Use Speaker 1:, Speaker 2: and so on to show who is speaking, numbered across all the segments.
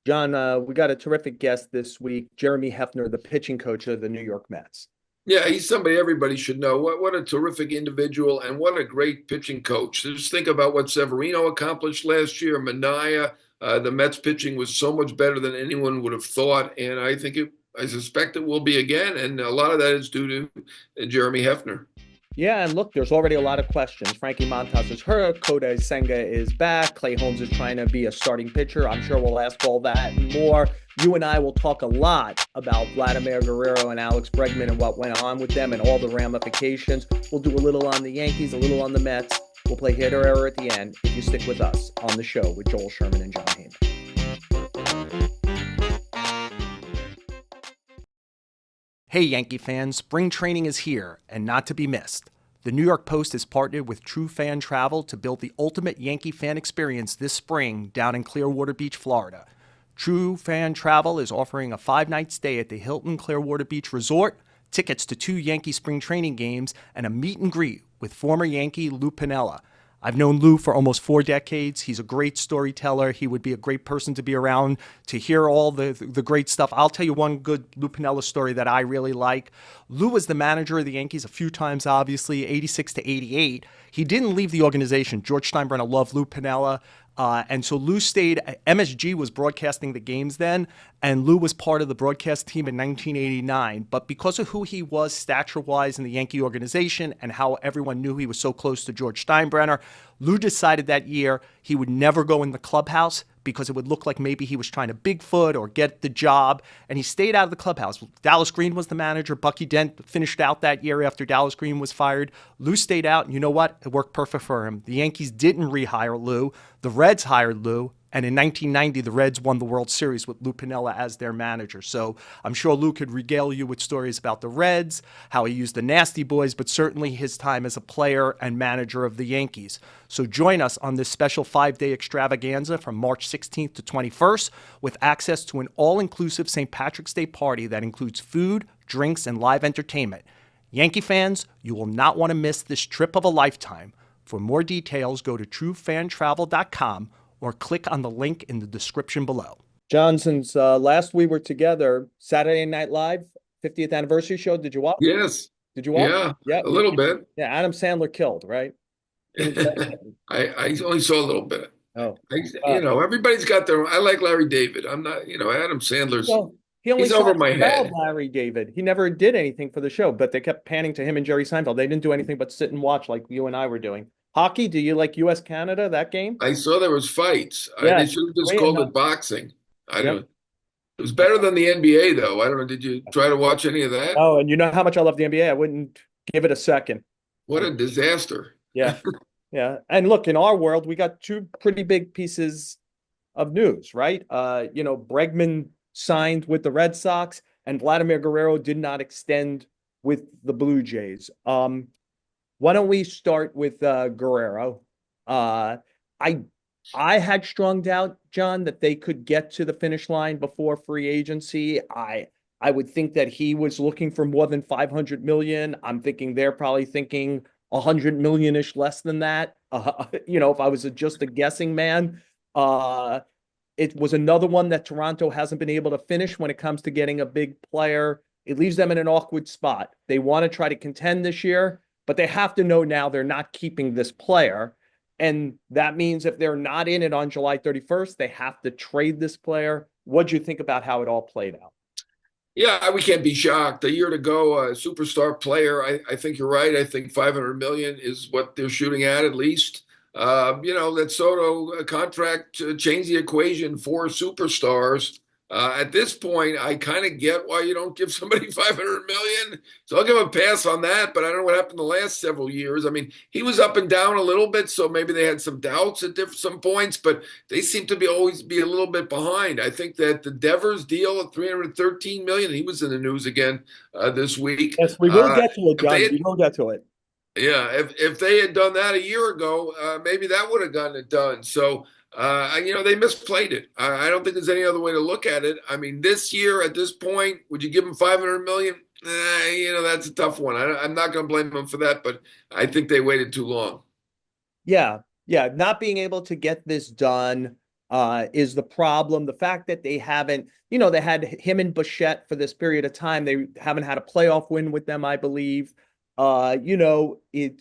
Speaker 1: John, we got a terrific guest this week, Jeremy Hefner, the pitching coach of the New York Mets.
Speaker 2: Yeah, he's somebody everybody should know. What a terrific individual and what a great pitching coach. Just think about what Severino accomplished last year, Mania. The Mets pitching was so much better than anyone would have thought, and I suspect it will be again. And a lot of that is due to Jeremy Hefner.
Speaker 1: Yeah, and look, there's already a lot of questions. Frankie Montas is hurt. Kota Senga is back. Clay Holmes is trying to be a starting pitcher. I'm sure we'll ask all that and more. You and I will talk a lot about Vladimir Guerrero and Alex Bregman and what went on with them and all the ramifications. We'll do a little on the Yankees, a little on the Mets. We'll play hit or error at the end if you stick with us on the show with Joel Sherman and Jon Heyman. Hey, Yankee fans, spring training is here and not to be missed. The New York Post has partnered with TrueFan Travel to build the ultimate Yankee fan experience this spring down in Clearwater Beach, Florida. TrueFan Travel is offering a 5-night stay at the Hilton Clearwater Beach Resort, tickets to 2 Yankee spring training games, and a meet and greet with former Yankee Lou Piniella. I've known Lou for almost 4 decades. He's a great storyteller. He would be a great person to be around to hear all the great stuff. I'll tell you one good Lou Piniella story that I really like. Lou was the manager of the Yankees a few times, obviously, 86 to 88. He didn't leave the organization. George Steinbrenner loved Lou Piniella. And so Lou stayed. MSG was broadcasting the games then, and Lou was part of the broadcast team in 1989. But because of who he was stature-wise in the Yankee organization and how everyone knew he was so close to George Steinbrenner, Lou decided that year he would never go in the clubhouse because it would look like maybe he was trying to Bigfoot or get the job, and he stayed out of the clubhouse. Dallas Green was the manager. Bucky Dent finished out that year after Dallas Green was fired. Lou stayed out, and you know what? It worked perfect for him. The Yankees didn't rehire Lou. The Reds hired Lou, and in 1990, the Reds won the World Series with Lou Piniella as their manager. So I'm sure Lou could regale you with stories about the Reds, how he used the Nasty Boys, but certainly his time as a player and manager of the Yankees. So join us on this special 5-day extravaganza from March 16th to 21st with access to an all-inclusive St. Patrick's Day party that includes food, drinks, and live entertainment. Yankee fans, you will not want to miss this trip of a lifetime. For more details, go to truefantravel.com or click on the link in the description below. John, since last we were together, Saturday Night Live, 50th anniversary show, did you watch?
Speaker 2: Yes.
Speaker 1: Did you watch?
Speaker 2: Yeah,
Speaker 1: Yeah.
Speaker 2: a little bit.
Speaker 1: Yeah, Adam Sandler killed, right?
Speaker 2: I only saw a little bit.
Speaker 1: Oh,
Speaker 2: Everybody's got their own. I like Larry David. I'm not, Adam Sandler's,
Speaker 1: well, he only
Speaker 2: he's over
Speaker 1: saw
Speaker 2: my
Speaker 1: about
Speaker 2: head.
Speaker 1: Larry David. He never did anything for the show, but they kept panning to him and Jerry Seinfeld. They didn't do anything but sit and watch like you and I were doing. Hockey, do you like US Canada, that game?
Speaker 2: I saw there was fights.
Speaker 1: Yeah,
Speaker 2: They should have just
Speaker 1: great
Speaker 2: called
Speaker 1: enough.
Speaker 2: it boxing. I
Speaker 1: Yep.
Speaker 2: don't. It was better than the NBA, though. I don't know. Did you try to watch any of that?
Speaker 1: Oh, and you know how much I love the NBA. I wouldn't give it a second.
Speaker 2: What a disaster.
Speaker 1: Yeah. Yeah. And look, in our world, we got 2 pretty big pieces of news, right? Bregman signed with the Red Sox and Vladimir Guerrero did not extend with the Blue Jays. Why don't we start with Guerrero? Uh, I I had strong doubt, John, that they could get to the finish line before free agency. I would think that he was looking for more than 500 million. I'm thinking they're probably thinking 100 million-ish less than that. If I was just a guessing man, it was another one that Toronto hasn't been able to finish when it comes to getting a big player. It leaves them in an awkward spot. They want to try to contend this year, but they have to know now they're not keeping this player. And that means if they're not in it on July 31st, they have to trade this player. What'd you think about how it all played out?
Speaker 2: Yeah, we can't be shocked. A year to go, a superstar player. I think you're right. I think 500 million is what they're shooting at least. That Soto contract changed the equation for superstars. At this point, I kind of get why you don't give somebody 500 million. So I'll give him a pass on that. But I don't know what happened the last several years. I mean, he was up and down a little bit, so maybe they had some doubts at some points, but they seem to always be a little bit behind. I think that the Devers deal of 313 million, he was in the news again this week.
Speaker 1: Yes, we will get to it,
Speaker 2: If they
Speaker 1: John.
Speaker 2: had
Speaker 1: We will get to it.
Speaker 2: yeah, if they had done that a year ago, maybe that would have gotten it done. So, they misplayed it. I don't think there's any other way to look at it. I mean, this year at this point, would you give them 500 million? That's a tough one. I'm not going to blame them for that, but I think they waited too long.
Speaker 1: Yeah. Yeah. Not being able to get this done. is the problem. The fact that they haven't, they had him and Bichette for this period of time. They haven't had a playoff win with them, I believe. It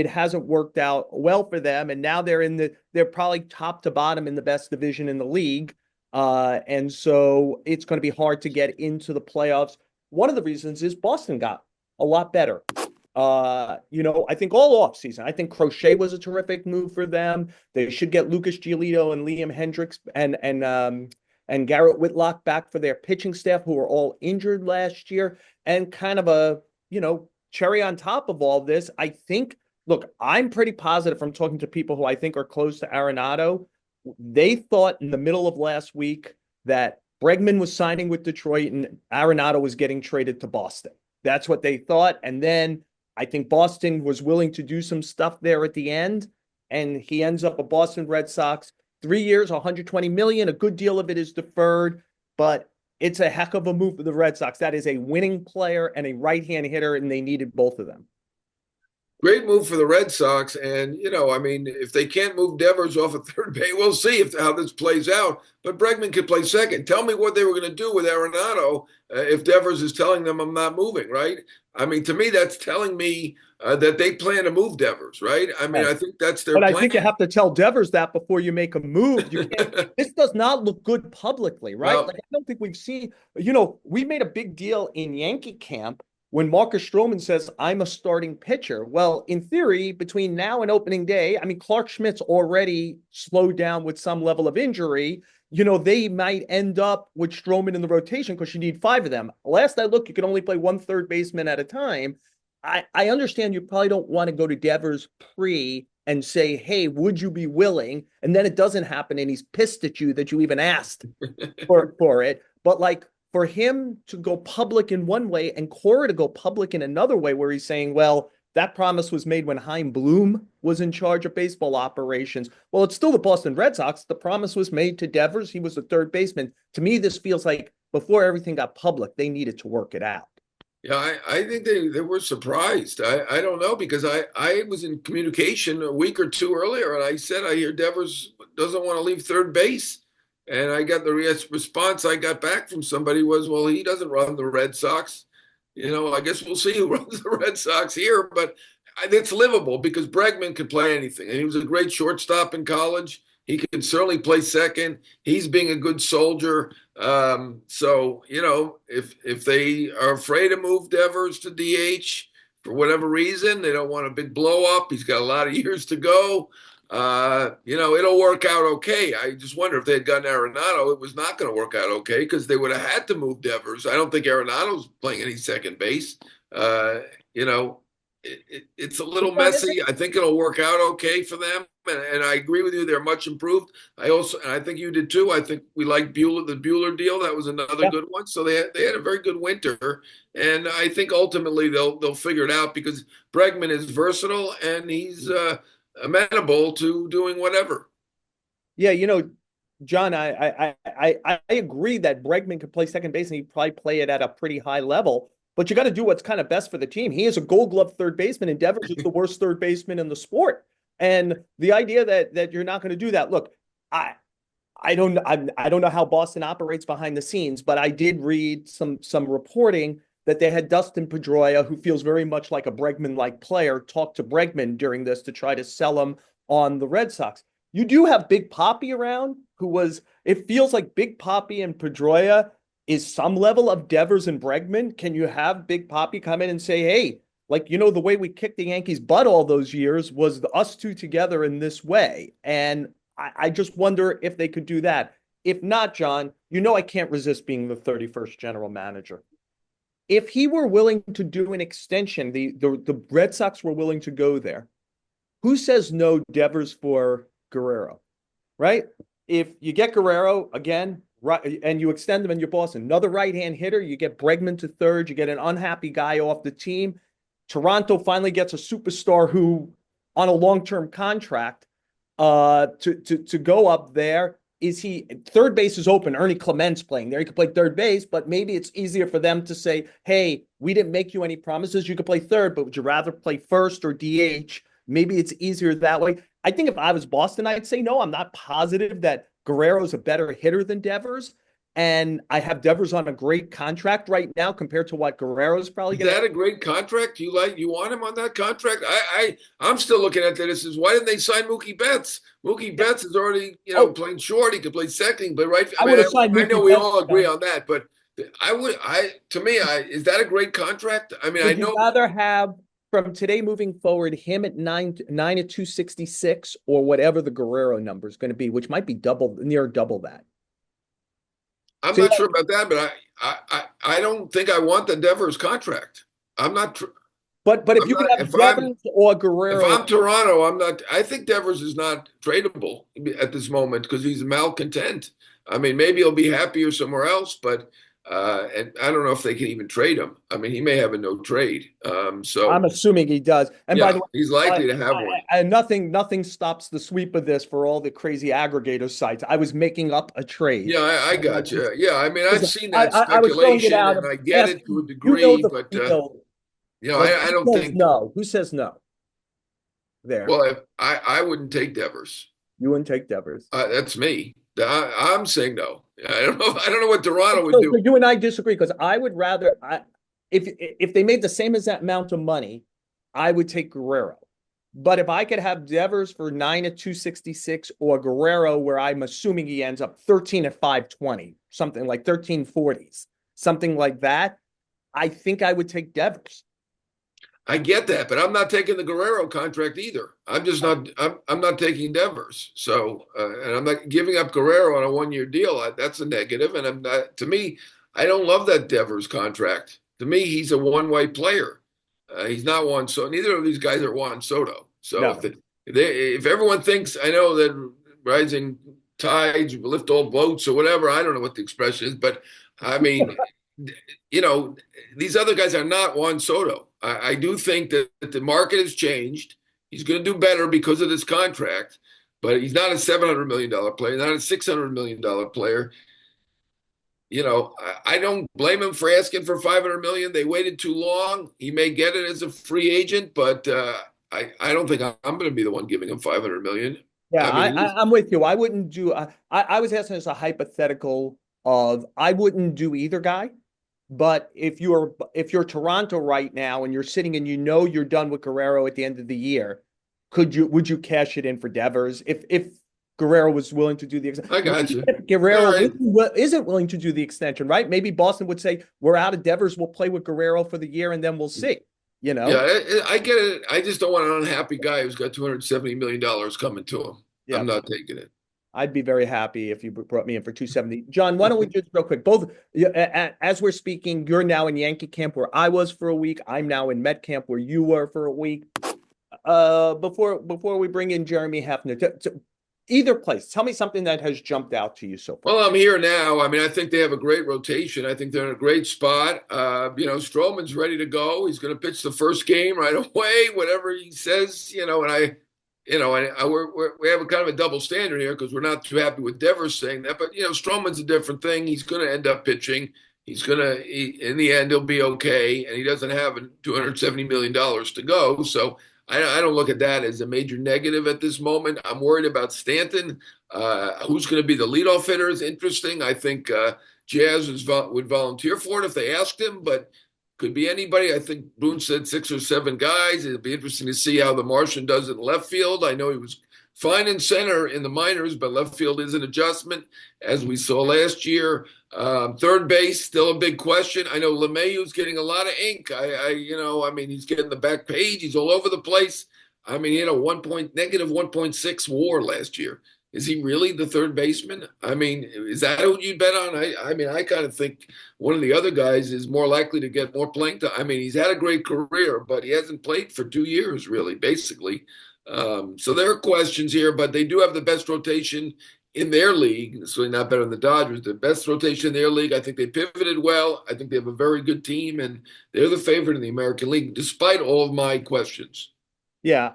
Speaker 1: hasn't worked out well for them, and now they're probably top to bottom in the best division in the league. And so it's going to be hard to get into the playoffs. One of the reasons is Boston got a lot better. I think all offseason, I think Crochet was a terrific move for them. They should get Lucas Giolito and Liam Hendricks and Garrett Whitlock back for their pitching staff, who were all injured last year. And kind of a, cherry on top of all this, I think, look, I'm pretty positive from talking to people who I think are close to Arenado. They thought in the middle of last week that Bregman was signing with Detroit and Arenado was getting traded to Boston. That's what they thought. And then I think Boston was willing to do some stuff there at the end, and he ends up a Boston Red Sox. 3 years, $120 million. A good deal of it is deferred, but it's a heck of a move for the Red Sox. That is a winning player and a right-hand hitter, and they needed both of them.
Speaker 2: Great move for the Red Sox. And, if they can't move Devers off of third base, we'll see how this plays out. But Bregman could play second. Tell me what they were going to do with Arenado if Devers is telling them I'm not moving, right? To me, that's telling me that they plan to move Devers, right? I think that's their plan.
Speaker 1: I think you have to tell Devers that before you make a move. You can't, this does not look good publicly, right?
Speaker 2: Well,
Speaker 1: I don't think we've seen, we made a big deal in Yankee camp when Marcus Stroman says, I'm a starting pitcher. Well, in theory, between now and opening day, Clark Schmidt's already slowed down with some level of injury. They might end up with Stroman in the rotation because you need 5 of them. Last I looked, you can only play 1 third baseman at a time. I understand you probably don't want to go to Devers pre and say, hey, would you be willing? And then it doesn't happen, and he's pissed at you that you even asked for it. But for him to go public in one way and Cora to go public in another way, where he's saying, well, that promise was made when Chaim Bloom was in charge of baseball operations. Well, it's still the Boston Red Sox. The promise was made to Devers. He was the third baseman. To me, this feels like before everything got public, they needed to work it out.
Speaker 2: Yeah, I think they were surprised. I don't know, because I was in communication a week or two earlier, and I said I hear Devers doesn't want to leave third base. And I got the response I got back from somebody was, well, he doesn't run the Red Sox. I guess we'll see who runs the Red Sox here. But it's livable because Bregman could play anything. And he was a great shortstop in college. He can certainly play second. He's being a good soldier. So, if they are afraid to move Devers to DH for whatever reason, they don't want a big blow up. He's got a lot of years to go. It'll work out okay. I just wonder if they had gotten Arenado, it was not going to work out okay because they would have had to move Devers. I don't think Arenado's playing any second base. It's a little messy. I think it'll work out okay for them. And I agree with you. They're much improved. I think you did too. I think we like the Buehler deal. That was another good one. So they had a very good winter. And I think ultimately they'll figure it out because Bregman is versatile and he's amenable to doing whatever.
Speaker 1: Yeah, John, I agree that Bregman could play second base and he'd probably play it at a pretty high level. But you got to do what's kind of best for the team. He is a Gold Glove third baseman, and Devers is the worst third baseman in the sport. And the idea that you're not going to do that, look, I don't know how Boston operates behind the scenes, but I did read some reporting that they had Dustin Pedroia, who feels very much like a Bregman-like player, talk to Bregman during this to try to sell him on the Red Sox. You do have Big Papi around, it feels like Big Papi and Pedroia is some level of Devers and Bregman. Can you have Big Papi come in and say, hey, the way we kicked the Yankees' butt all those years was us two together in this way. And I just wonder if they could do that. If not, John, I can't resist being the 31st general manager. If he were willing to do an extension, the Red Sox were willing to go there. Who says no Devers for Guerrero, right? If you get Guerrero again, right, and you extend them in your Boston, another right-hand hitter, you get Bregman to third, you get an unhappy guy off the team. Toronto finally gets a superstar who, on a long-term contract, to go up there. Third base is open. Ernie Clement's playing there. He could play third base, but maybe it's easier for them to say, hey, we didn't make you any promises. You could play third, but would you rather play first or DH? maybe it's easier that way. I think if I was Boston, I'd say no. I'm not positive that Guerrero's a better hitter than Devers. And I have Devers on a great contract right now compared to what Guerrero's probably
Speaker 2: Is
Speaker 1: going to.
Speaker 2: that a great contract? You want him on that contract? I'm still looking at this as why didn't they sign Mookie Betts? Mookie
Speaker 1: Yeah.
Speaker 2: Betts is already,
Speaker 1: Oh,
Speaker 2: playing short. He could play second, but right. I
Speaker 1: I
Speaker 2: mean,
Speaker 1: would have signed
Speaker 2: I know
Speaker 1: Mookie
Speaker 2: we
Speaker 1: Betts.
Speaker 2: all agree on that, but to me, is that a great contract? I mean, I
Speaker 1: Would you
Speaker 2: know.
Speaker 1: rather have from today moving forward him at nine at 266 or whatever the Guerrero number is going to be, which might be near double that.
Speaker 2: I'm
Speaker 1: So
Speaker 2: not
Speaker 1: yeah,
Speaker 2: sure about that, but I don't think I want the Devers contract. I'm not.
Speaker 1: but if
Speaker 2: I'm
Speaker 1: you could
Speaker 2: not.
Speaker 1: have Devers or
Speaker 2: If
Speaker 1: Guerrero,
Speaker 2: I'm Toronto, I'm not. I think Devers is not tradable at this moment because he's malcontent. I mean, maybe he'll be happier somewhere else, but and I don't know if they can even trade him. I mean, he may have a no trade.
Speaker 1: I'm
Speaker 2: So
Speaker 1: assuming he does. And by
Speaker 2: yeah,
Speaker 1: the way,
Speaker 2: he's likely to have one.
Speaker 1: nothing stops the sweep of this for all the crazy aggregator sites. I was making up a trade.
Speaker 2: Yeah, I got you. Yeah, I mean, I've
Speaker 1: Listen,
Speaker 2: seen that
Speaker 1: I was throwing it
Speaker 2: speculation,
Speaker 1: out
Speaker 2: and
Speaker 1: of
Speaker 2: I get it to
Speaker 1: asking,
Speaker 2: a
Speaker 1: you know,
Speaker 2: degree,
Speaker 1: the
Speaker 2: but
Speaker 1: field. Like,
Speaker 2: I
Speaker 1: who
Speaker 2: don't
Speaker 1: says
Speaker 2: think.
Speaker 1: no? Who says no there?
Speaker 2: Well, if I wouldn't take Devers.
Speaker 1: You wouldn't take Devers.
Speaker 2: That's me. I'm saying no. I don't know. I don't know what Toronto would
Speaker 1: So,
Speaker 2: do.
Speaker 1: so you and I disagree because I would rather if they made the same as that amount of money, I would take Guerrero. But if I could have Devers for 9 at 266 or Guerrero, where I'm assuming he ends up 13 at 520, something like 1340s, something like that, I think I would take Devers.
Speaker 2: I get that, but I'm not taking the Guerrero contract either. I'm just not. I'm not taking Devers. So, and I'm not giving up Guerrero on a 1 year deal. That's a negative, and I'm not. To me, I don't love that Devers contract. To me, he's a one way player. He's not Juan Soto. Neither of these guys are Juan Soto. So
Speaker 1: No.
Speaker 2: if everyone thinks, I know that rising tides lift all boats or whatever. I don't know what the expression is, but I mean, you know, these other guys are not Juan Soto. I do think that the market has changed. He's going to do better because of this contract, but he's not a $700 million player, not a $600 million player. I don't blame him for asking for 500 million. They waited too long. He may get it as a free agent, but I don't think I'm going to be the one giving him 500 million.
Speaker 1: Yeah,
Speaker 2: I mean,
Speaker 1: I'm with you. I wouldn't do. I was asking as a hypothetical of I wouldn't do either guy. But if you're Toronto right now and you're sitting and you know you're done with Guerrero at the end of the year, would you cash it in for Devers if Guerrero was willing to do the
Speaker 2: I
Speaker 1: extension?
Speaker 2: got you.
Speaker 1: If
Speaker 2: All
Speaker 1: Guerrero
Speaker 2: right.
Speaker 1: isn't willing to do the extension, right? Maybe Boston would say we're out of Devers, we'll play with Guerrero for the year and then we'll see. You
Speaker 2: Yeah,
Speaker 1: know?
Speaker 2: I get it. I just don't want an unhappy guy who's got $270 million coming to him.
Speaker 1: Yeah.
Speaker 2: I'm not taking it.
Speaker 1: I'd be very happy if you brought me in for 270. John, why don't we just real quick? Both as we're speaking, you're now in Yankee camp where I was for a week. I'm now in Met camp where you were for a week. Before we bring in Jeremy Hefner, either place, tell me something that has jumped out to you so far.
Speaker 2: Well, I'm here now. I mean, I think they have a great rotation. I think they're in a great spot. Stroman's ready to go. He's going to pitch the first game right away, whatever he says. We have a kind of a double standard here because we're not too happy with Devers saying that. But Stroman's a different thing. He's going to end up pitching. In the end, he'll be okay, and he doesn't have $270 million to go. So I don't look at that as a major negative at this moment. I'm worried about Stanton. Who's going to be the leadoff hitter is interesting. I think Jazz would volunteer for it if they asked him, but could be anybody. I think Boone said 6 or 7 guys. It'll be interesting to see how the Martian does in left field. I know he was fine in center in the minors, but left field is an adjustment, as we saw last year. Third base, still a big question. I know LeMahieu's getting a lot of ink. He's getting the back page. He's all over the place. I mean, he had a negative 1.6 WAR last year. Is he really the third baseman? I mean, is that who you bet on? I kind of think one of the other guys is more likely to get more playing time. I mean, he's had a great career, but he hasn't played for 2 years, really, basically. So there are questions here, but they do have the best rotation in their league. It's really not better than the Dodgers. The best rotation in their league. I think they pivoted well. I think they have a very good team, and they're the favorite in the American League, despite all of my questions.
Speaker 1: Yeah,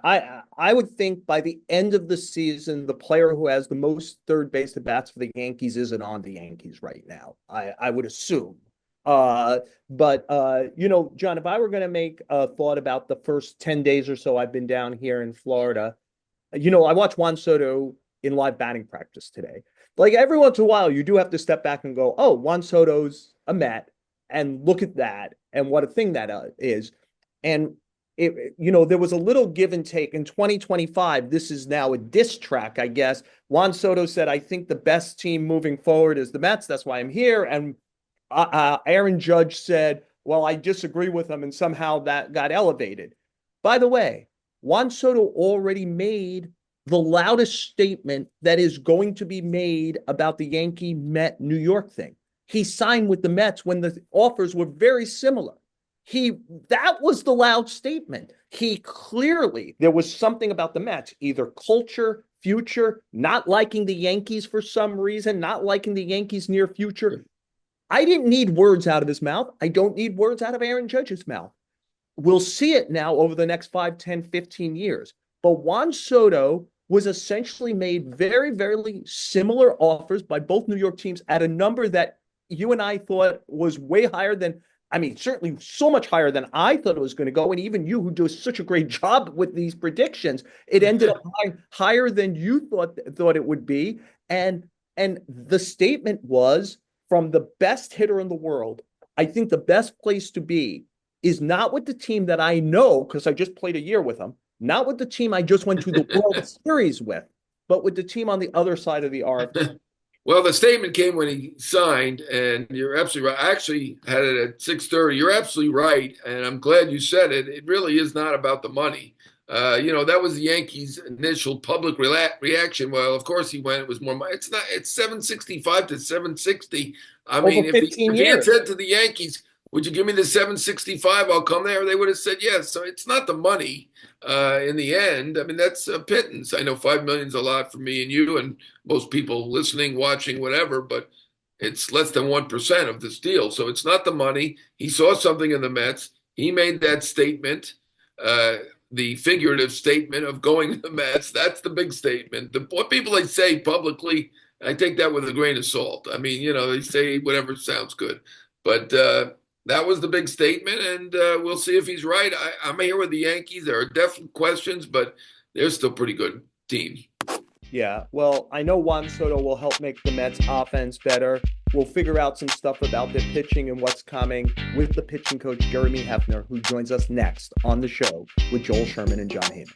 Speaker 1: I would think by the end of the season, the player who has the most third base at bats for the Yankees isn't on the Yankees right now. I would assume. Uh, but John, if I were going to make a thought about the first 10 days or so I've been down here in Florida, I watched Juan Soto in live batting practice today. Like every once in a while, you do have to step back and go, oh, Juan Soto's a Met, and look at that, and what a thing that is. And there was a little give and take in 2025. This is now a diss track, I guess. Juan Soto said, I think the best team moving forward is the Mets. That's why I'm here. And Aaron Judge said, well, I disagree with him, and somehow that got elevated. By the way, Juan Soto already made the loudest statement that is going to be made about the Yankee Met New York thing. He signed with the Mets when the offers were very similar. That was the loud statement. There was something about the Mets, either culture, future, not liking the Yankees for some reason, not liking the Yankees near future. I didn't need words out of his mouth. I don't need words out of Aaron Judge's mouth. We'll see it now over the next 5, 10, 15 years. But Juan Soto was essentially made very, very similar offers by both New York teams at a number that you and I thought was way higher than, certainly so much higher than I thought it was going to go. And even you, who do such a great job with these predictions, it ended up higher than you thought it would be. And the statement was, from the best hitter in the world, I think the best place to be is not with the team that I know, because I just played a year with them, not with the team I just went to the World Series with, but with the team on the other side of the RFP.
Speaker 2: Well, the statement came when he signed, and you're absolutely right. I actually had it at 6:30. You're absolutely right, and I'm glad you said it. It really is not about the money. That was the Yankees' initial public reaction. Well, of course he went. It was more money. It's not. It's 765 to 760. I mean, if he had said to the Yankees, "Would you give me the 765? I'll come there," they would have said yes. So it's not the money in the end. I mean, that's a pittance. I know 5 million is a lot for me and you and most people listening, watching, whatever, but it's less than 1% of this deal. So it's not the money. He saw something in the Mets. He made that statement. The figurative statement of going to the Mets. That's the big statement. What people they say publicly, I take that with a grain of salt. I mean, they say whatever sounds good. But that was the big statement, and we'll see if he's right. I'm here with the Yankees. There are definite questions, but they're still pretty good teams.
Speaker 1: Yeah, well, I know Juan Soto will help make the Mets offense better. We'll figure out some stuff about their pitching and what's coming with the pitching coach, Jeremy Hefner, who joins us next on the show with Joel Sherman and Jon Heyman.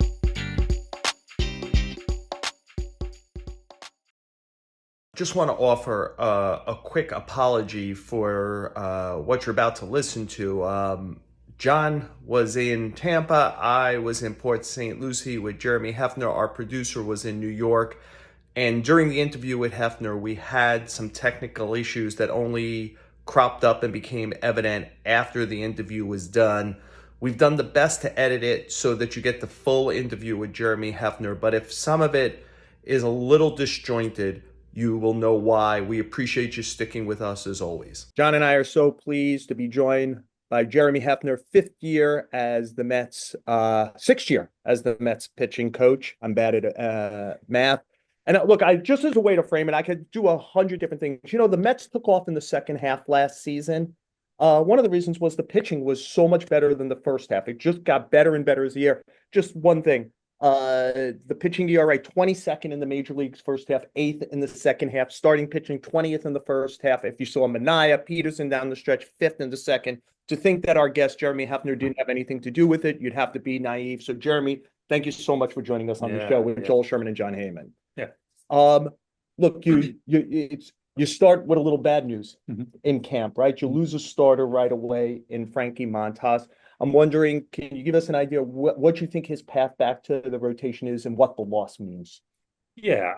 Speaker 1: Just want to offer a quick apology for what you're about to listen to. John was in Tampa. I was in Port St. Lucie with Jeremy Hefner. Our producer was in New York. And during the interview with Hefner, we had some technical issues that only cropped up and became evident after the interview was done. We've done the best to edit it so that you get the full interview with Jeremy Hefner. But if some of it is a little disjointed, you will know why. We appreciate you sticking with us as always. John and I are so pleased to be joined by Jeremy Hefner, 5th year as the Mets, 6th year as the Mets pitching coach. I'm bad at math. And look, just as a way to frame it, I could do 100 different things. The Mets took off in the second half last season. One of the reasons was the pitching was so much better than the first half. It just got better and better as the year. Just one thing. The pitching ERA 22nd in the major leagues first half, 8th in the second half, starting pitching 20th in the first half. If you saw Manaea, Peterson down the stretch, 5th in the second. To think that our guest Jeremy Hefner didn't have anything to do with it, you'd have to be naive. So Jeremy, thank you so much for joining us on the show with Joel Sherman and Jon Heyman.
Speaker 3: Yeah.
Speaker 1: Look, you start with a little bad news in camp, right? You lose a starter right away in Frankie Montas. I'm wondering, can you give us an idea what you think his path back to the rotation is and what the loss means?
Speaker 3: Yeah,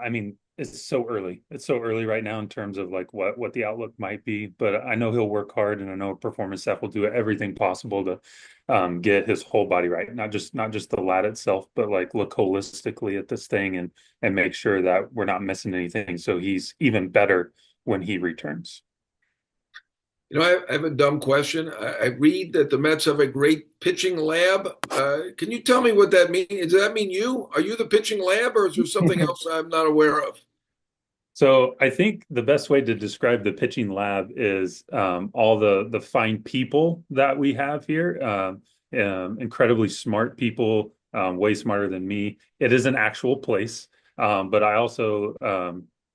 Speaker 3: it's so early. It's so early right now in terms of like what the outlook might be. But I know he'll work hard, and I know performance staff will do everything possible to get his whole body right, not just the lat itself, but like look holistically at this thing and make sure that we're not missing anything, so he's even better when he returns.
Speaker 2: I have a dumb question. I read that the Mets have a great pitching lab. Can you tell me what that means? Does that mean you? Are you the pitching lab, or is there something else I'm not aware of?
Speaker 3: So I think the best way to describe the pitching lab is all the fine people that we have here, incredibly smart people, way smarter than me. It is an actual place, but I also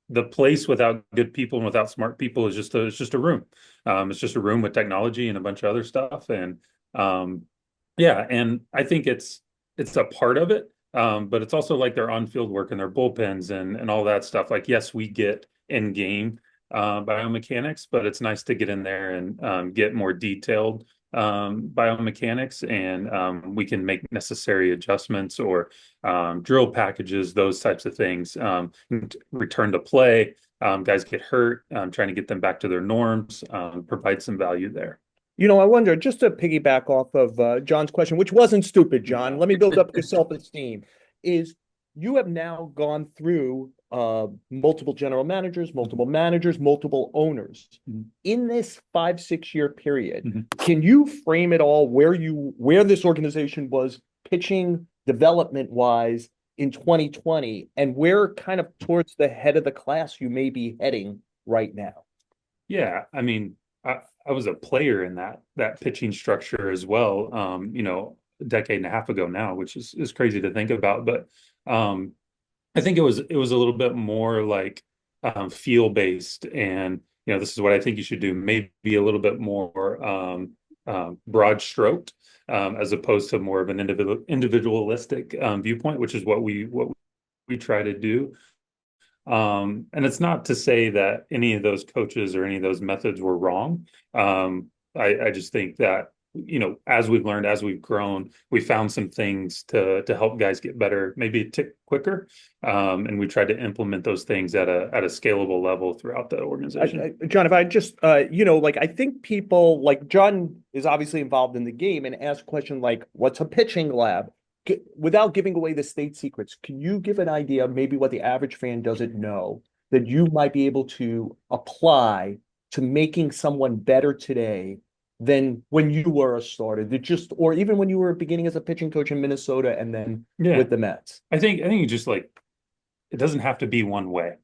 Speaker 3: the place without good people and without smart people is just a room. It's just a room with technology and a bunch of other stuff, and um, yeah, and I think it's a part of it. But it's also like their on-field work and their bullpens and all that stuff. Like, yes, we get in-game biomechanics, but it's nice to get in there and get more detailed biomechanics, and we can make necessary adjustments or drill packages, those types of things. Return to play, guys get hurt, trying to get them back to their norms, provide some value there.
Speaker 1: I wonder, just to piggyback off of John's question, which wasn't stupid, John, let me build up your self-esteem, is you have now gone through multiple general managers, multiple owners.
Speaker 3: Mhm.
Speaker 1: In this 5-6 year period,
Speaker 3: Mhm.
Speaker 1: can you frame it all where this organization was pitching development wise in 2020 and where kind of towards the head of the class you may be heading right now?
Speaker 3: Yeah, I mean, I was a player in that pitching structure as well. A decade and a half ago now, which is crazy to think about. But I think it was a little bit more like feel based, and this is what I think you should do. Maybe a little bit more broad stroked, as opposed to more of an individualistic viewpoint, which is what we try to do. And it's not to say that any of those coaches or any of those methods were wrong. I just think that, as we've learned, as we've grown, we found some things to help guys get better, maybe a tick quicker. And we tried to implement those things at a scalable level throughout the organization.
Speaker 1: John, if I just, like I think people like John is obviously involved in the game and ask a question like, what's a pitching lab? Without giving away the state secrets, can you give an idea, maybe what the average fan doesn't know, that you might be able to apply to making someone better today than when you were a starter, or even when you were beginning as a pitching coach in Minnesota and then
Speaker 3: Yeah,
Speaker 1: with the Mets?
Speaker 3: I think you just like it doesn't have to be one way,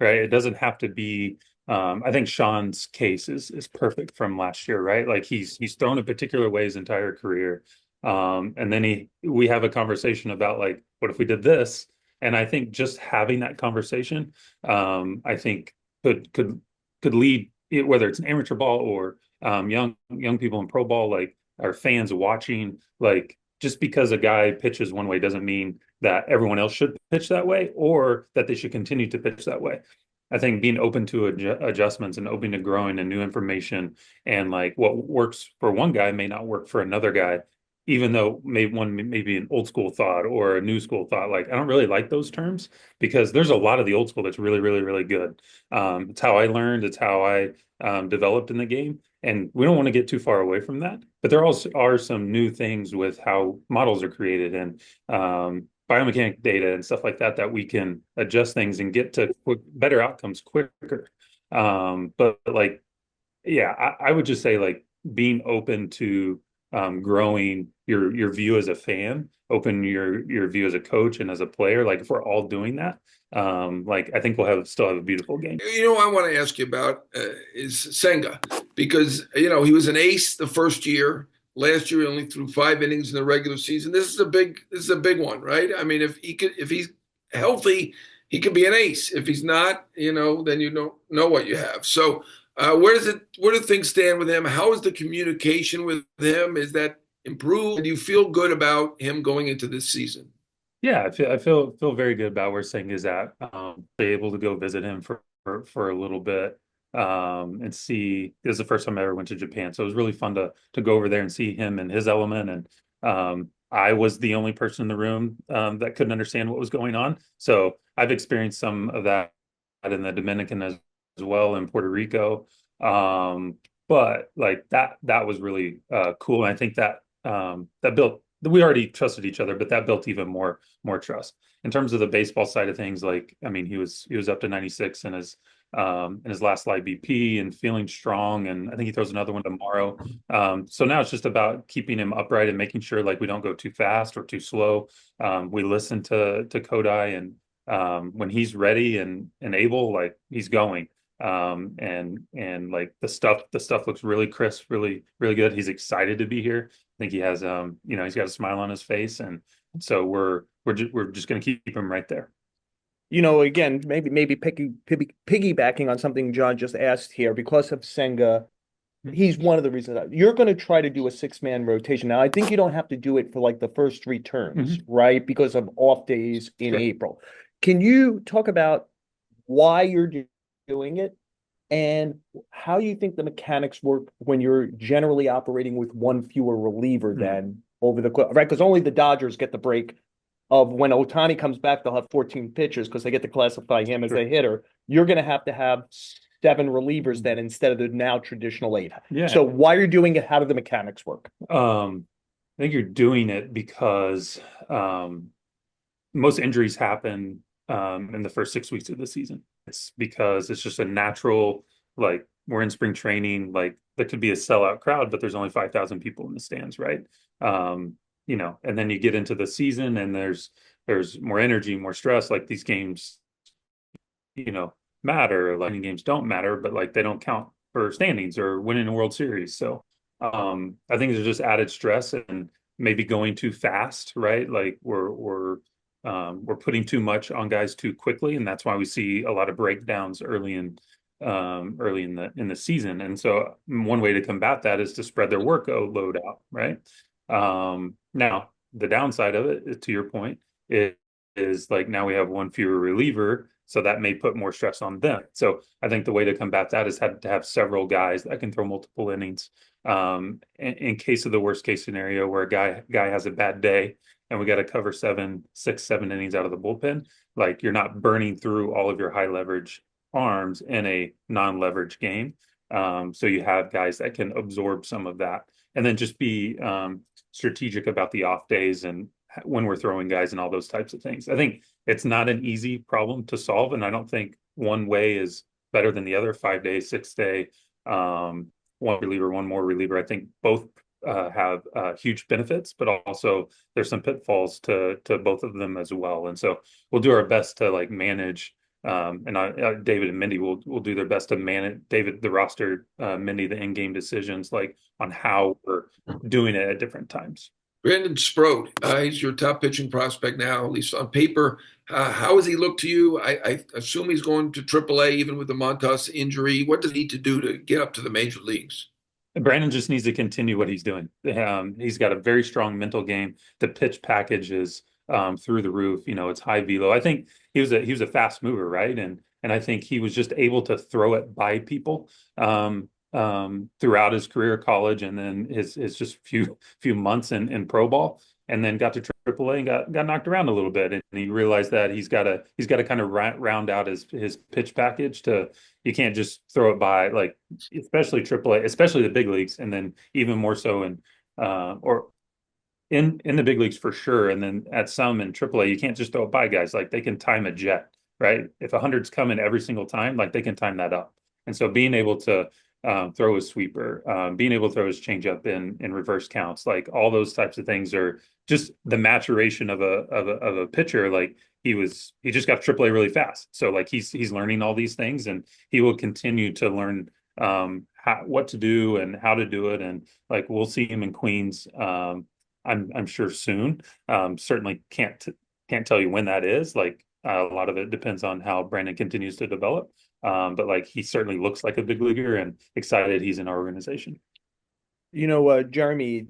Speaker 3: right? It doesn't have to be. I think Sean's case is perfect from last year, right? Like he's thrown a particular way his entire career, and then we have a conversation about like, what if we did this? And I think just having that conversation, I think could lead, whether it's an amateur ball or young people in pro ball, like our fans watching, like just because a guy pitches one way doesn't mean that everyone else should pitch that way or that they should continue to pitch that way. I think being open to adjustments and open to growing and new information, and like what works for one guy may not work for another guy, even though one may be an old school thought or a new school thought. Like I don't really like those terms because there's a lot of the old school that's really, really, really good. It's how I learned. It's how I developed in the game. And we don't want to get too far away from that. But there also are some new things with how models are created and biomechanic data and stuff like that that we can adjust things and get to better outcomes quicker. But like, yeah, I would just say like being open to growing your view as a fan, open your view as a coach and as a player. Like if we're all doing that, like I think we'll still have a beautiful game.
Speaker 2: I want to ask you about is Senga, because he was an ace the first year. Last year he only threw 5 innings in the regular season. This is a big one, right? I mean, if he's healthy, he could be an ace. If he's not, then you don't know what you have. So where do things stand with him? How is the communication with him? Is that improved? Do you feel good about him going into this season?
Speaker 3: Yeah, I feel very good about where Singh is at. Be able to go visit him for a little bit, and see. This is the first time I ever went to Japan, so it was really fun to go over there and see him in his element. And I was the only person in the room that couldn't understand what was going on. So I've experienced some of that in the Dominican as well, in Puerto Rico. But like that was really cool. And I think that built, we already trusted each other, but that built even more trust. In terms of the baseball side of things, like I mean, he was up to 96 in his last live BP and feeling strong, and I think he throws another one tomorrow. So now it's just about keeping him upright and making sure like we don't go too fast or too slow. We listen to Kodai, and when he's ready and able, like he's going. And like the stuff looks really crisp, really, really good. He's excited to be here. I think he has, he's got a smile on his face. And so we're just going to keep him right there.
Speaker 1: Again, maybe piggybacking on something John just asked here, because of Senga, he's one of the reasons you're going to try to do a 6-man rotation. Now, I think you don't have to do it for like the first 3 turns, right? Because of off days in April. Can you talk about why you're doing it and how you think the mechanics work when you're generally operating with one fewer reliever than over the course, right? Because only the Dodgers get the break of when Ohtani comes back, they'll have 14 pitchers because they get to classify him as a hitter. You're going to have 7 relievers then instead of the now traditional 8.
Speaker 3: Yeah.
Speaker 1: So why are you doing it? How do the mechanics work?
Speaker 3: I think you're doing it because most injuries happen in the first 6 weeks of the season. It's because it's just a natural, like we're in spring training, like there could be a sellout crowd, but there's only 5,000 people in the stands, right? And then you get into the season and there's more energy, more stress. Like these games, matter. Like games don't matter, but like they don't count for standings or winning a World Series. So I think there's just added stress and maybe going too fast, right? Like we're putting too much on guys too quickly, and that's why we see a lot of breakdowns early in the season. And so one way to combat that is to spread their workload out, right? Now the downside of it, to your point, is like now we have one fewer reliever, so that may put more stress on them. So I think the way to combat that is to have several guys that can throw multiple innings. In case of the worst case scenario where a guy has a bad day and we got to cover 7 innings out of the bullpen, like you're not burning through all of your high leverage arms in a non-leverage game. So you have guys that can absorb some of that, and then just be strategic about the off days and when we're throwing guys and all those types of things. I think it's not an easy problem to solve, and I don't think one way is better than the other. 5 day, 6 day, one reliever, one more reliever. I think both have huge benefits, but also there's some pitfalls to both of them as well. And so we'll do our best to like manage. David and Mindy will do their best to manage the roster, Mindy the in-game decisions, like on how we're doing it at different times.
Speaker 2: Brandon Sproat, he's your top pitching prospect now, at least on paper. How has he looked to you? I assume he's going to AAA even with the Montas injury. What does he need to do to get up to the major leagues?
Speaker 3: Brandon just needs to continue what he's doing. He's got a very strong mental game. The pitch package is through the roof. It's high velo. I think he was a fast mover, right? And I think he was just able to throw it by people throughout his career, college, and then his just few months in pro ball, and then got to AAA and got knocked around a little bit, and he realized that he's got to kind of round out his pitch package. You can't just throw it by, like especially AAA, especially the big leagues, and then even more so in the big leagues for sure, and then at some in AAA, you can't just throw it by guys. Like they can time a jet, right? If 100's coming every single time, like they can time that up. And so being able to throw his sweeper, being able to throw his changeup in reverse counts, like all those types of things are just the maturation of a pitcher. Like he just got AAA really fast, so like he's learning all these things, and he will continue to learn what to do and how to do it. And like we'll see him in Queens, I'm sure soon. Certainly can't tell you when that is. Like a lot of it depends on how Brandon continues to develop. But like he certainly looks like a big leaguer, and excited he's in our organization.
Speaker 1: Jeremy,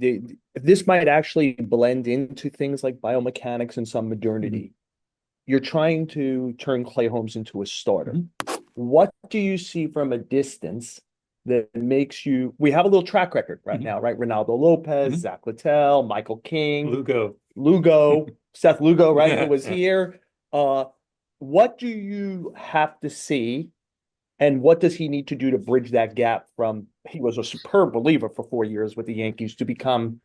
Speaker 1: this might actually blend into things like biomechanics and some modernity. You're trying to turn Clay Holmes into a starter. What do you see from a distance that makes you? We have a little track record right now, right? Ronaldo Lopez, Zach Littell, Michael King, Lugo, Seth Lugo, right? Who was here. What do you have to see? And what does he need to do to bridge that gap from he was a superb reliever for 4 years with the Yankees to become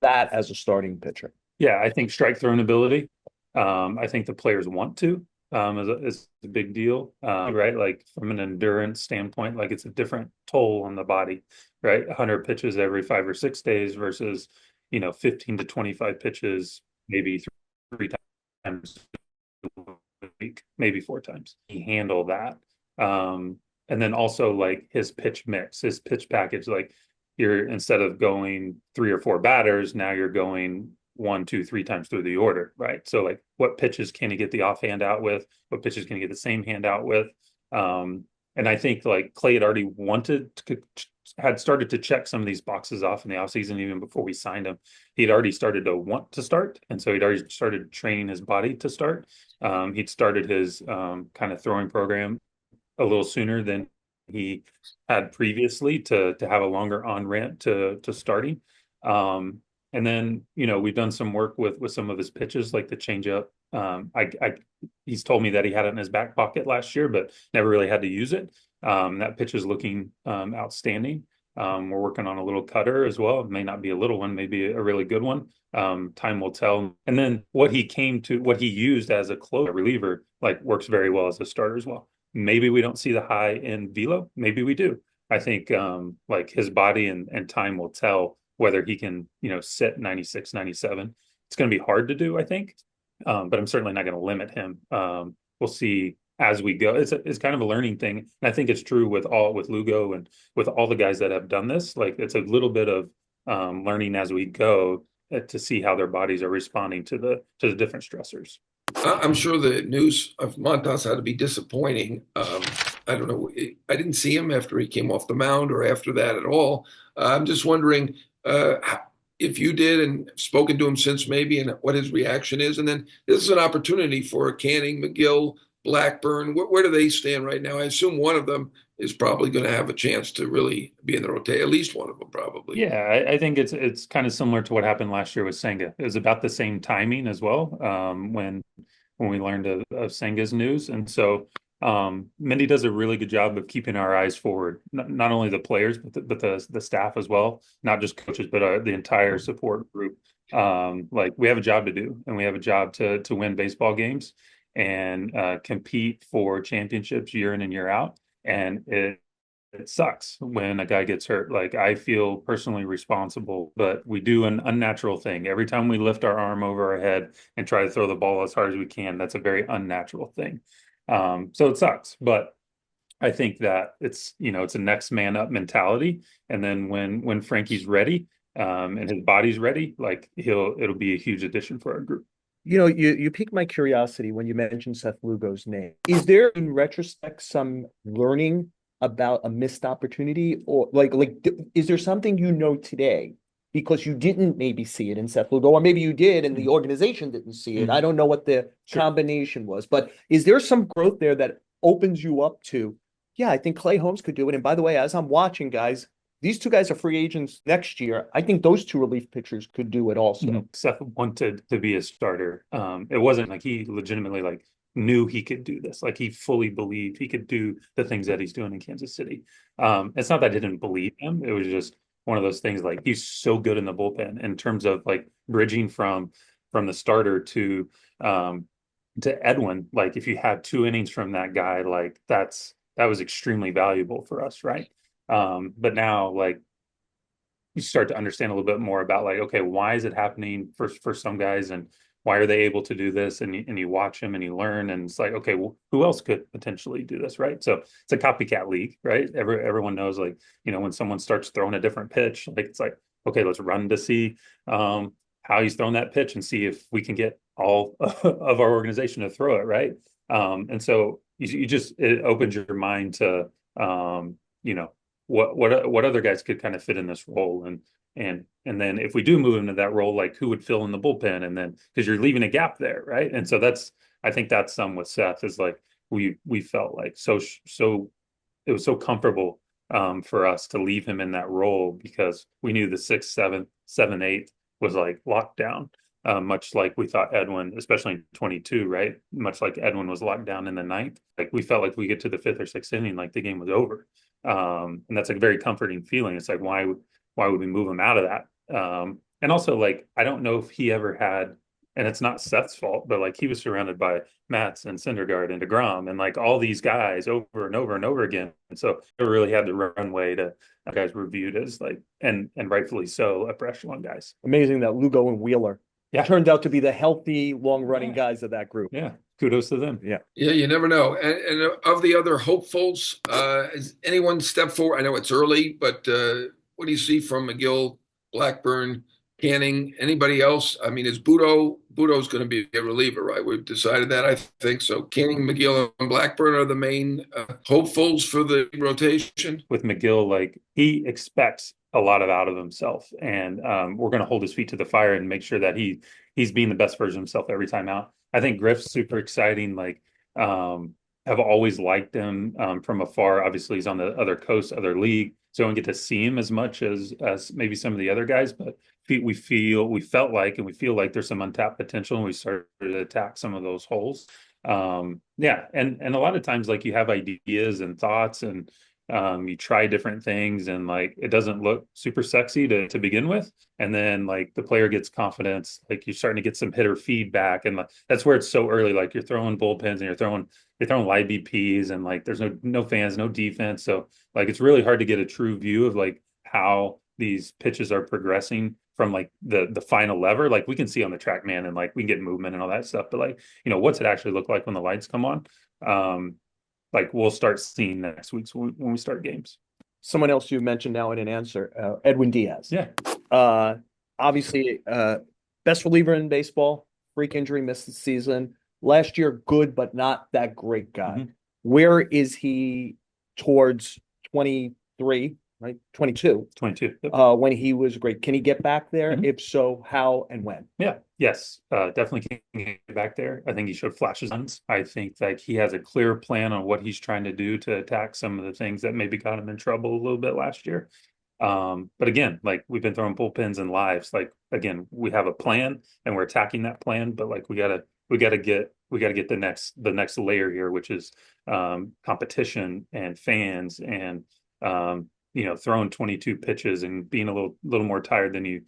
Speaker 1: that as a starting pitcher?
Speaker 3: Yeah, I think strike throwing ability. I think the players want to is a big deal, right? Like from an endurance standpoint, like it's a different toll on the body, right? 100 pitches every 5 or 6 days versus 15 to 25 pitches maybe 3 times week, maybe 4 times. He handle that. And then also like his pitch mix, his pitch package, like you're instead of going 3 or 4 batters, now you're going 1, 2, 3 times through the order, right? So like what pitches can he get the offhand out with? What pitches can he get the same hand out with? And I think like Clay had started to check some of these boxes off in the offseason, even before we signed him. He'd already started to want to start. And so he'd already started training his body to start. He'd started his kind of throwing program a little sooner than he had previously to have a longer on ramp to starting. And then, we've done some work with some of his pitches, like the changeup. He's told me that he had it in his back pocket last year, but never really had to use it. That pitch is looking outstanding. We're working on a little cutter as well. It may not be a little one, maybe a really good one. Time will tell. And then what he used as a closer reliever, like works very well as a starter as well. Maybe we don't see the high in velo. Maybe we do. I think like his body and time will tell whether he can, sit 96, 97. It's going to be hard to do, I think. But I'm certainly not going to limit him. We'll see as we go. It's kind of a learning thing. And I think it's true with Lugo and with all the guys that have done this. Like it's a little bit of learning as we go to see how their bodies are responding to the different stressors.
Speaker 2: I'm sure the news of Montas had to be disappointing. I don't know. I didn't see him after he came off the mound or after that at all. I'm just wondering if you did and spoken to him since maybe and what his reaction is. And then this is an opportunity for Canning, McGill, Blackburn. Where do they stand right now? I assume one of them is probably going to have a chance to really be in the rotation. At least one of them probably.
Speaker 3: Yeah, I think it's kind of similar to what happened last year with Senga. It was about the same timing as well when we learned of Senga's news. And so Mindy does a really good job of keeping our eyes forward, not only the players, but the staff as well, not just coaches, but the entire support group. Like we have a job to do, and we have a job to win baseball games and compete for championships year in and year out. And it sucks when a guy gets hurt. Like I feel personally responsible, but we do an unnatural thing. Every time we lift our arm over our head and try to throw the ball as hard as we can, that's a very unnatural thing. So it sucks, but I think that it's a next man up mentality. And then when Frankie's ready, and his body's ready, like it'll be a huge addition for our group.
Speaker 1: You piqued my curiosity when you mentioned Seth Lugo's name. Is there, in retrospect, some learning about a missed opportunity, or is there something today because you didn't maybe see it in Seth Lugo, or maybe you did and the organization didn't see it? I don't know what the combination was, but is there some growth there that opens you up to, I think Clay Holmes could do it? And by the way, as I'm watching, guys, these 2 guys are free agents next year. I think those 2 relief pitchers could do it also.
Speaker 3: Seth wanted to be a starter. It wasn't like he legitimately knew he could do this. Like he fully believed he could do the things that he's doing in Kansas City. It's not that I didn't believe him. It was just one of those things, like he's so good in the bullpen in terms of like bridging from the starter to Edwin. Like if you had 2 innings from that guy, like that was extremely valuable for us, right? But now like you start to understand a little bit more about like, okay, why is it happening for some guys, and why are they able to do this? And you watch them and you learn, and it's like, okay, well, who else could potentially do this, right? So it's a copycat league, right? Everyone knows, like, when someone starts throwing a different pitch, like it's like, okay, let's run to see how he's throwing that pitch and see if we can get all of our organization to throw it, right? And so it opens your mind to what other guys could kind of fit in this role, and then if we do move into that role, like who would fill in the bullpen, and then because you're leaving a gap there, right? And so I think that's some with Seth is like we felt like so it was so comfortable for us to leave him in that role because we knew the 6th, 7th, 7th, 8th was like locked down, much like we thought Edwin, especially in 22, right? Much like Edwin was locked down in the 9th. Like we felt like we get to the 5th or 6th inning, like the game was over. And that's a very comforting feeling. It's like, why would we move him out of that? And also, like, I don't know if he ever had, and it's not Seth's fault, but like he was surrounded by Matz and Syndergaard and DeGrom and like all these guys over and over and over again. And so it really had the runway to guys were viewed as like, and rightfully so, upper echelon guys.
Speaker 1: Amazing that Lugo and Wheeler turned out to be the healthy, long-running guys of that group.
Speaker 3: Yeah, kudos to them.
Speaker 1: Yeah.
Speaker 2: Yeah, you never know. And of the other hopefuls, has anyone stepped forward? I know it's early, but what do you see from McGill, Blackburn, Canning, anybody else? I mean, is Budo's going to be a reliever, right? We've decided that, I think. So Canning, McGill, and Blackburn are the main hopefuls for the rotation.
Speaker 3: With McGill, like he expects a lot out of himself, and we're going to hold his feet to the fire and make sure that he's being the best version of himself every time out. I think Griff's super exciting. Like, have always liked him from afar. Obviously, he's on the other coast, other league, so I don't get to see him as much as maybe some of the other guys. But we feel like there's some untapped potential, and we started to attack some of those holes. Yeah, and a lot of times, like you have ideas and thoughts, and you try different things, and like it doesn't look super sexy to begin with, and then like the player gets confidence, like you're starting to get some hitter feedback, and like, that's where it's so early. Like you're throwing bullpens and you're throwing live BPs, and like there's no fans, no defense, so like it's really hard to get a true view of like how these pitches are progressing from like the final lever. Like we can see on the track, man, and like we can get movement and all that stuff, but like, what's it actually look like when the lights come on? Like we'll start seeing next week when we start games.
Speaker 1: Someone else you mentioned now in an answer, Edwin Diaz.
Speaker 3: Yeah.
Speaker 1: Obviously, best reliever in baseball, freak injury, missed the season. Last year, good, but not that great guy.
Speaker 3: Mhm.
Speaker 1: Where is he towards 23, right? 22,
Speaker 3: 22. Yep.
Speaker 1: when he was great. Can he get back there?
Speaker 3: Mhm.
Speaker 1: If so, how and when?
Speaker 3: Yeah. Yes. Definitely can get back there. I think he showed flashes. I think like he has a clear plan on what he's trying to do to attack some of the things that maybe got him in trouble a little bit last year. But again, like we've been throwing bullpens and lives. Like again, we have a plan and we're attacking that plan, but like we gotta get the next layer here, which is competition and fans and throwing 22 pitches and being a little more tired than you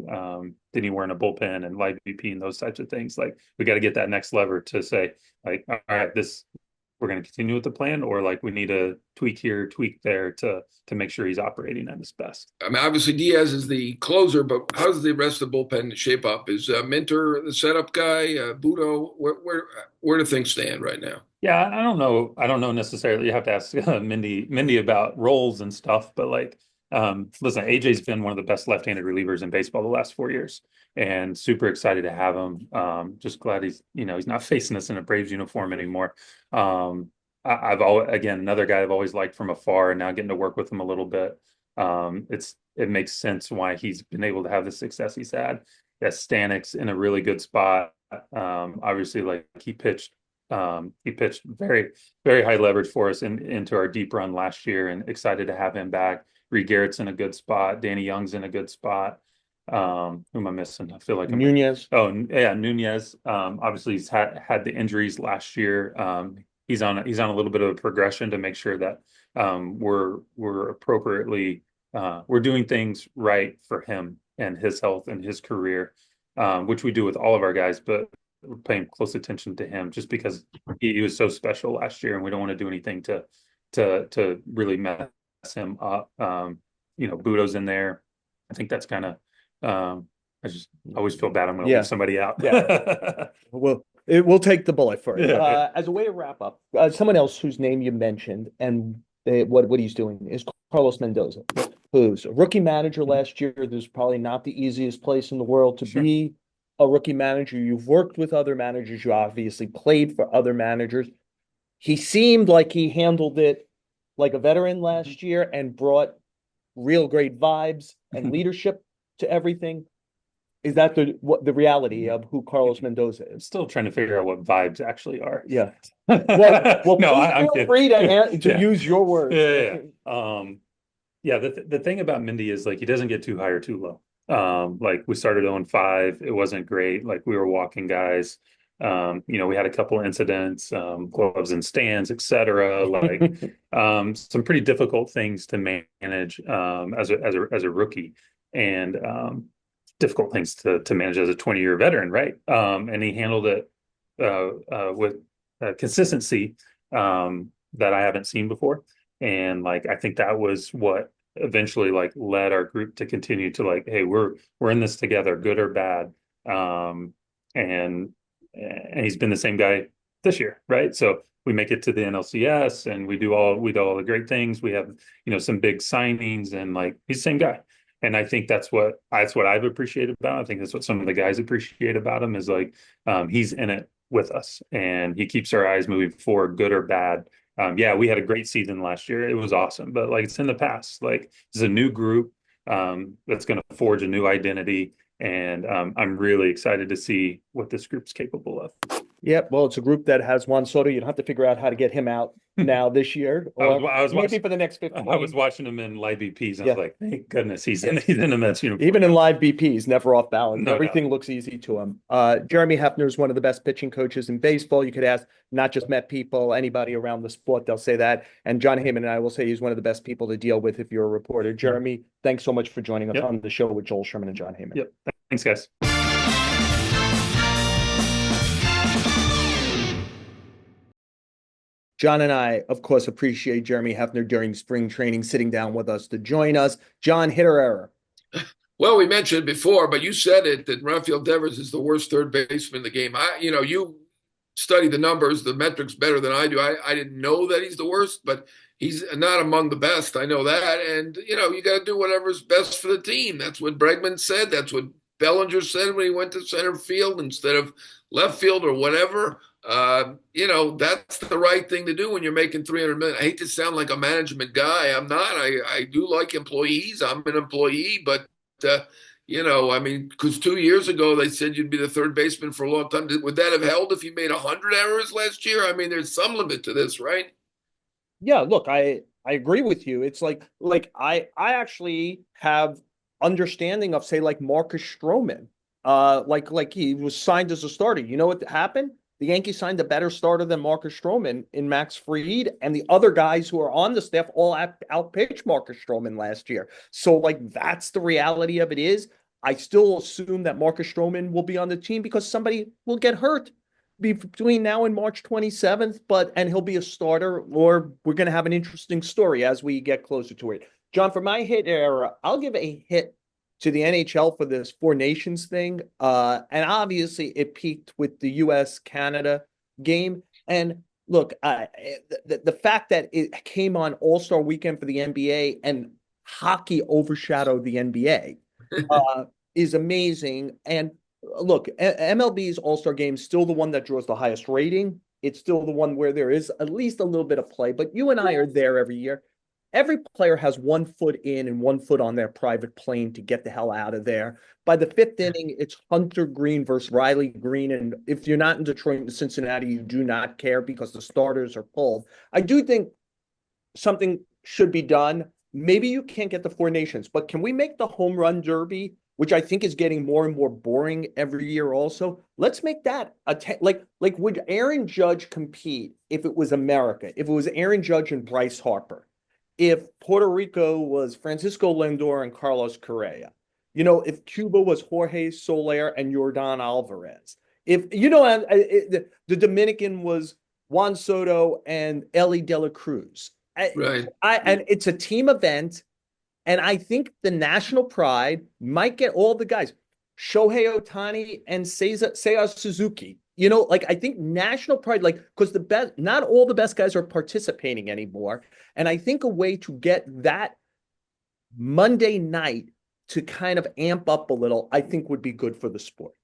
Speaker 3: were in a bullpen and live BP and those types of things. Like we got to get that next lever to say like, all right, we're going to continue with the plan, or like we need to tweak here, tweak there to make sure he's operating at his best.
Speaker 2: I mean, obviously Diaz is the closer, but how does the rest of the bullpen shape up? Is Minter the setup guy? Budo, where do things stand right now?
Speaker 3: Yeah, I don't know. I don't know necessarily. You have to ask Mindy about roles and stuff. But like, listen, AJ's been one of the best left-handed relievers in baseball the last 4 years, and super excited to have him. Just glad he's not facing us in a Braves uniform anymore. I've always, again, another guy I've always liked from afar, and now getting to work with him a little bit. It makes sense why he's been able to have the success he's had. Yeah, Stanek's in a really good spot. Obviously, like he pitched very, very high leverage for us into our deep run last year, and excited to have him back. Reed Garrett's in a good spot. Danny Young's in a good spot. Who am I missing? I feel like
Speaker 1: Nunez.
Speaker 3: Nunez. Obviously he's had the injuries last year. He's on a little bit of a progression to make sure that we're appropriately we're doing things right for him and his health and his career, which we do with all of our guys, but we're paying close attention to him just because he was so special last year, and we don't want to do anything to really mess him up. Budo's in there. I think that's kind of I just always feel bad I'm going to leave somebody out.
Speaker 1: Yeah. We'll take the bullet for it.
Speaker 3: Yeah.
Speaker 1: As a way to wrap up, someone else whose name you mentioned and what he's doing is Carlos Mendoza, who's a rookie manager last year. There's probably not the easiest place in the world to be a rookie manager. You've worked with other managers. You obviously played for other managers. He seemed like he handled it like a veteran last year and brought real great vibes and leadership to everything. Is that the reality of who Carlos Mendoza
Speaker 3: I'm
Speaker 1: is?
Speaker 3: still trying to figure out what vibes actually are.
Speaker 1: Yeah. Well,
Speaker 3: no,
Speaker 1: I'm free to use your words.
Speaker 3: Yeah. The thing about Mindy is like he doesn't get too high or too low. Like we started 0-5, it wasn't great. Like we were walking guys. We had a couple of incidents, gloves and stands, etc. Like some pretty difficult things to manage as a rookie, and difficult things to manage as a 20-year veteran, right? And he handled it with consistency that I haven't seen before. And like I think that was what eventually like led our group to continue to like, hey, we're in this together, good or bad. and he's been the same guy this year, right? So we make it to the NLCS and we do all the great things. We have, some big signings, and like he's the same guy. And I think that's what I've appreciated about him. I think that's what some of the guys appreciate about him is like he's in it with us and he keeps our eyes moving forward, good or bad. Yeah, we had a great season last year. It was awesome, but like it's in the past. Like it's a new group that's going to forge a new identity. And I'm really excited to see what this group's capable of.
Speaker 1: Yep. Well, it's a group that has Juan Soto. You don't have to figure out how to get him out now this year, or
Speaker 3: I was
Speaker 1: maybe
Speaker 3: watching,
Speaker 1: for the next 50
Speaker 3: I was watching him in live BPs. And
Speaker 1: Yeah.
Speaker 3: I was like, thank goodness he's in the Mets uniform.
Speaker 1: Even in live BPs, never off balance.
Speaker 3: No
Speaker 1: Everything looks easy to him. Jeremy Hefner is one of the best pitching coaches in baseball. You could ask not just Met people, anybody around the sport, they'll say that. And Jon Heyman and I will say he's one of the best people to deal with if you're a reporter. Jeremy, thanks so much for joining us on the show with Joel Sherman and Jon Heyman.
Speaker 3: Yep. Thanks, guys.
Speaker 1: John and I, of course, appreciate Jeremy Hefner during spring training sitting down with us to join us. John, hit or error?
Speaker 2: Well, we mentioned it before, but you said it that Rafael Devers is the worst third baseman in the game. You study the numbers, the metrics better than I do. I didn't know that he's the worst, but he's not among the best. I know that. And, you got to do whatever's best for the team. That's what Bregman said. That's what Bellinger said when he went to center field instead of left field or whatever. That's the right thing to do when you're making $300 million. I hate to sound like a management guy. I'm not. I do like employees. I'm an employee, but because 2 years ago they said you'd be the third baseman for a long time. Would that have held if you made 100 errors last year? I mean, there's some limit to this, right?
Speaker 1: Yeah, look, I agree with you. It's like I actually have understanding of, say, like Marcus Stroman. Like he was signed as a starter. You know what happened? The Yankees signed a better starter than Marcus Stroman in Max Fried, and the other guys who are on the staff all outpitched Marcus Stroman last year. So, like, that's the reality of it is. I still assume that Marcus Stroman will be on the team because somebody will get hurt between now and March 27th, and he'll be a starter, or we're going to have an interesting story as we get closer to it. John, for my hit era, I'll give a hit to the NHL for this Four Nations thing. And obviously it peaked with the US-Canada game. And look, the fact that it came on All-Star Weekend for the NBA and hockey overshadowed the NBA is amazing. And look, MLB's All-Star Game is still the one that draws the highest rating. It's still the one where there is at least a little bit of play, but you and I are there every year. Every player has 1 foot in and 1 foot on their private plane to get the hell out of there. By the 5th inning, it's Hunter Green versus Riley Green. And if you're not in Detroit and Cincinnati, you do not care because the starters are pulled. I do think something should be done. Maybe you can't get the Four Nations, but can we make the home run derby, which I think is getting more and more boring every year also? Let's make that like would Aaron Judge compete if it was America, if it was Aaron Judge and Bryce Harper? If Puerto Rico was Francisco Lindor and Carlos Correa, if Cuba was Jorge Soler and Yordan Alvarez, if, the Dominican was Juan Soto and Ellie De La Cruz.
Speaker 2: Right.
Speaker 1: And it's a team event. And I think the national pride might get all the guys, Shohei Ohtani and Seiya Suzuki. I think national pride, because not all the best guys are participating anymore. And I think a way to get that Monday night to kind of amp up a little, I think would be good for the sport.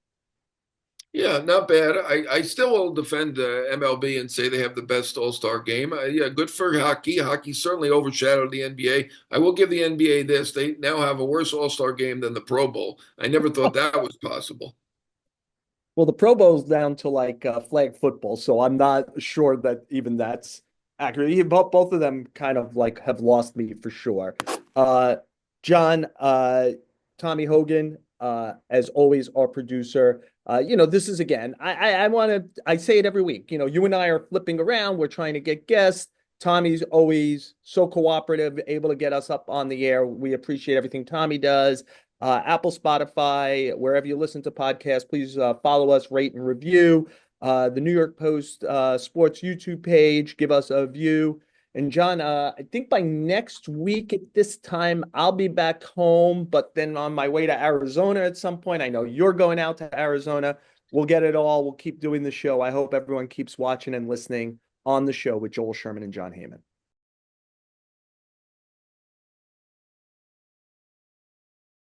Speaker 2: Yeah, not bad. I still will defend MLB and say they have the best All-Star game. Yeah, good for hockey. Hockey certainly overshadowed the NBA. I will give the NBA this. They now have a worse All-Star game than the Pro Bowl. I never thought that was possible.
Speaker 1: Well, the Pro Bowl's down to flag football, so I'm not sure that even that's accurate. Both of them kind of have lost me for sure. John, Tommy Hogan, as always, our producer. This is, again, I say it every week. You and I are flipping around. We're trying to get guests. Tommy's always so cooperative, able to get us up on the air. We appreciate everything Tommy does. Apple, Spotify, wherever you listen to podcasts, please follow us, rate and review. The New York Post sports YouTube page, give us a view. And John, I think by next week at this time, I'll be back home, but then on my way to Arizona at some point. I know you're going out to Arizona. We'll get it all. We'll keep doing the show. I hope everyone keeps watching and listening on the show with Joel Sherman and Jon Heyman.